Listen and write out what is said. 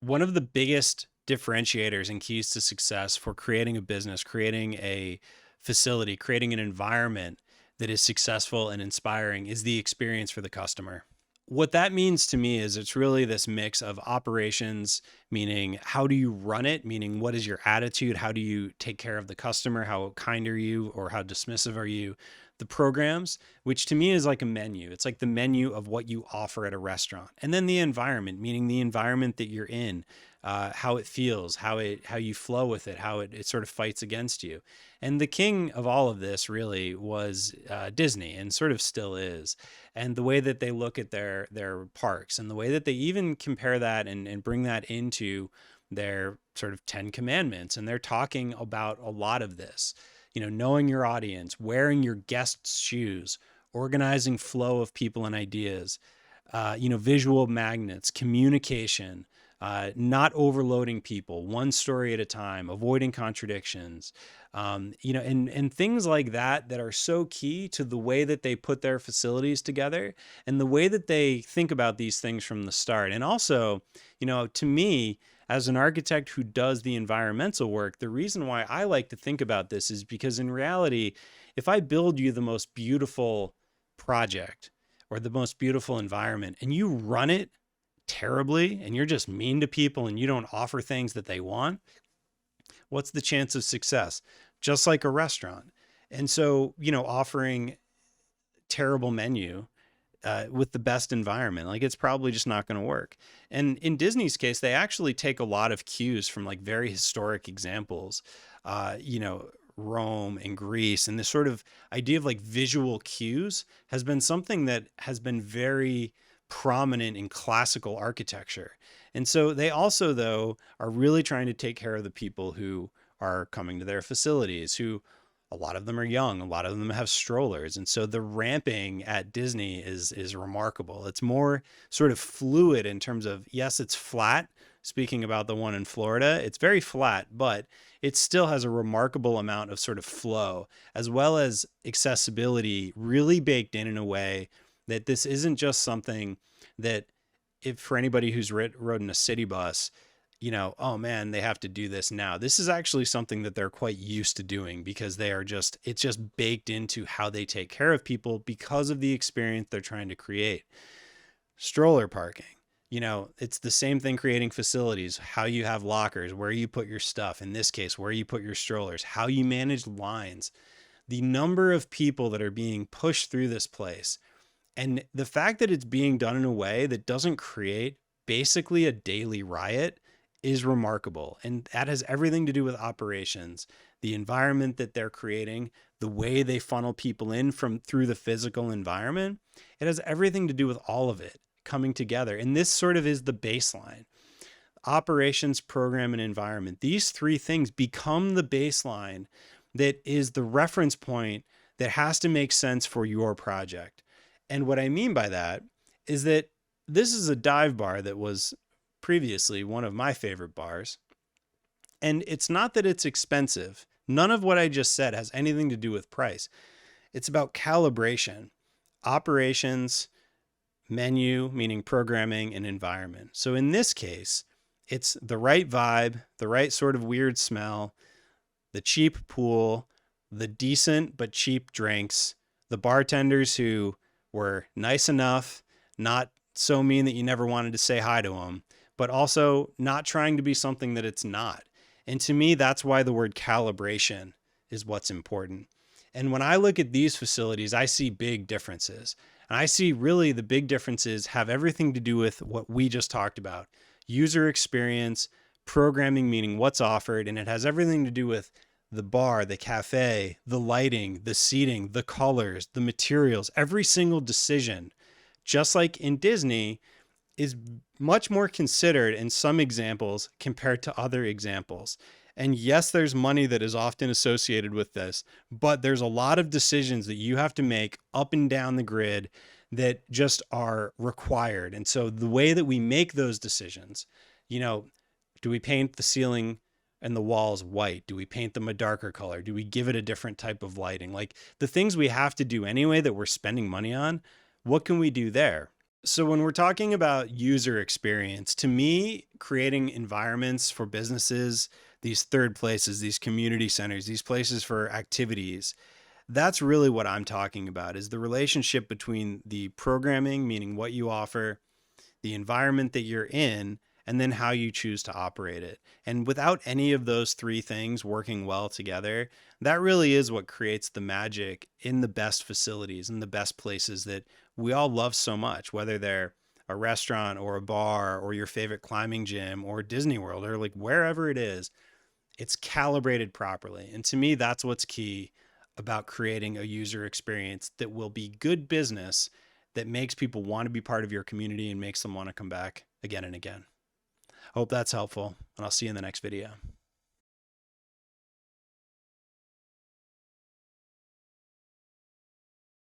One of the biggest differentiators and keys to success for creating a business, creating a facility, creating an environment that is successful and inspiring is the experience for the customer. What that means to me is it's really this mix of operations, meaning how do you run it, meaning what is your attitude? How do you take care of the customer? How kind are you or how dismissive are you? The programs, which to me is like a menu. It's like the menu of what you offer at a restaurant. And then the environment, meaning the environment that you're in, how it feels, how you flow with it, how it sort of fights against you. And the king of all of this really was Disney, and sort of still is. And the way that they look at their parks, and the way that they even compare that and bring that into their sort of 10 commandments. And they're talking about a lot of this, knowing your audience, wearing your guests' shoes, organizing flow of people and ideas, visual magnets, communication, not overloading people, one story at a time, avoiding contradictions, and things like that are so key to the way that they put their facilities together and the way that they think about these things from the start. And also, to me, as an architect who does the environmental work, the reason why I like to think about this is because in reality, if I build you the most beautiful project or the most beautiful environment and you run it terribly and you're just mean to people and you don't offer things that they want, what's the chance of success? Just like a restaurant. And so, offering terrible menu with the best environment, like it's probably just not going to work. And in Disney's case, they actually take a lot of cues from like very historic examples, Rome and Greece, and this sort of idea of like visual cues has been something that has been very prominent in classical architecture. And so they also, though, are really trying to take care of the people who are coming to their facilities, who a lot of them are young, a lot of them have strollers. And so the ramping at Disney is remarkable. It's more sort of fluid in terms of, yes, it's flat. Speaking about the one in Florida, it's very flat, but it still has a remarkable amount of sort of flow as well as accessibility really baked in a way that this isn't just something that, if for anybody who's rode in a city bus, oh man, they have to do this now. This is actually something that they're quite used to doing because it's just baked into how they take care of people because of the experience they're trying to create. Stroller parking, it's the same thing creating facilities, how you have lockers, where you put your stuff, in this case, where you put your strollers, how you manage lines, the number of people that are being pushed through this place. And the fact that it's being done in a way that doesn't create basically a daily riot is remarkable. And that has everything to do with operations, the environment that they're creating, the way they funnel people in from through the physical environment. It has everything to do with all of it coming together. And this sort of is the baseline. Operations, program, and environment. These three things become the baseline that is the reference point that has to make sense for your project. And what I mean by that is that this is a dive bar that was previously one of my favorite bars. And it's not that it's expensive. None of what I just said has anything to do with price. It's about calibration, operations, menu, meaning programming, and environment. So in this case, it's the right vibe, the right sort of weird smell, the cheap pool, the decent but cheap drinks, the bartenders who were nice enough, not so mean that you never wanted to say hi to them, but also not trying to be something that it's not. And to me, that's why the word calibration is what's important. And when I look at these facilities, I see big differences. And I see really the big differences have everything to do with what we just talked about: user experience, programming, meaning what's offered, and it has everything to do with the bar, the cafe, the lighting, the seating, the colors, the materials. Every single decision, just like in Disney, is much more considered in some examples compared to other examples. And yes, there's money that is often associated with this, but there's a lot of decisions that you have to make up and down the grid that just are required. And so the way that we make those decisions, do we paint the ceiling and the walls white? Do we paint them a darker color? Do we give it a different type of lighting? Like the things we have to do anyway that we're spending money on, what can we do there? So, when we're talking about user experience, to me, creating environments for businesses, these third places, these community centers, these places for activities, that's really what I'm talking about is the relationship between the programming, meaning what you offer, the environment that you're in, and then how you choose to operate it. And without any of those three things working well together, that really is what creates the magic in the best facilities and the best places that we all love so much, whether they're a restaurant or a bar or your favorite climbing gym or Disney World or like wherever it is, it's calibrated properly. And to me, that's what's key about creating a user experience that will be good business that makes people want to be part of your community and makes them want to come back again and again. Hope that's helpful, and I'll see you in the next video.